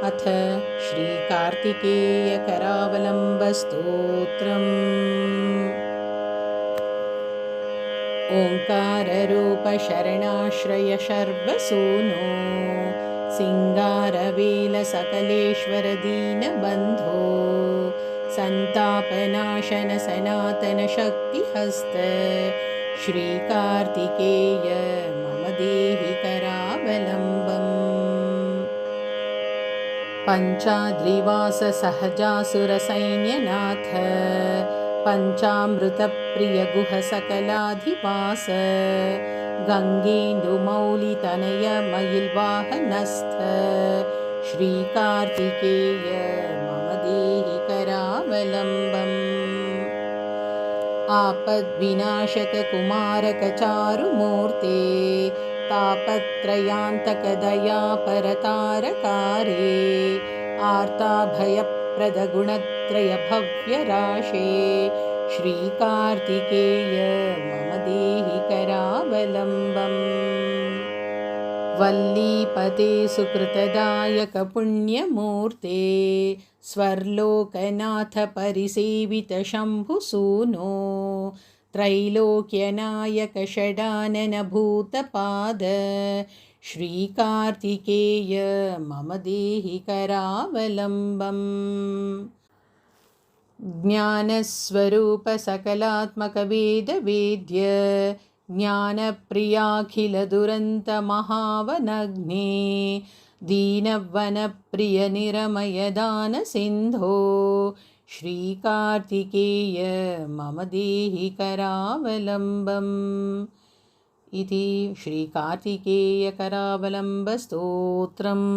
अथ श्रीकार्तिकेयकरावलम्बस्तोत्रम्। ओङ्काररूपशरणाश्रय शर्वसूनो सिङ्गारवेलसकलेश्वर दीनबन्धो सन्तापनाशन सनातन शक्तिहस्त श्रीकार्तिकेय मम देहि करावलम्बम्। पञ्चाद्रिवास सहजासुरसैन्यनाथ पञ्चामृतप्रियगुह सकलाधिवास गङ्गेन्दुमौलितनय मयिल्वाहनस्थ श्रीकार्तिकेय मम देहि करावलम्बम्। आपद्विनाशककुमारकचारुमूर्ते तापत्रयान्तकदयापरतारकारे आर्ताभयप्रदगुणत्रयभव्यराशे श्रीकार्तिकेय मम देहि करावलम्बम्। वल्लीपते सुकृतदायकपुण्यमूर्ते स्वर्लोकनाथ परिसेवितशम्भुसूनो त्रैलोक्यनायक षडानन भूतपाद श्रीकार्तिकेय मम देहि करावलम्बम्। ज्ञानस्वरूप सकलात्मक वेदवेद्य ज्ञानप्रियाखिलदुरन्तमहावनग्ने दीनवनप्रियनिरमयदानसिन्धो श्रीकार्तिकेय मम देहि करावलम्बम्। इति श्रीकार्तिकेयकरावलम्बस्तोत्रम्।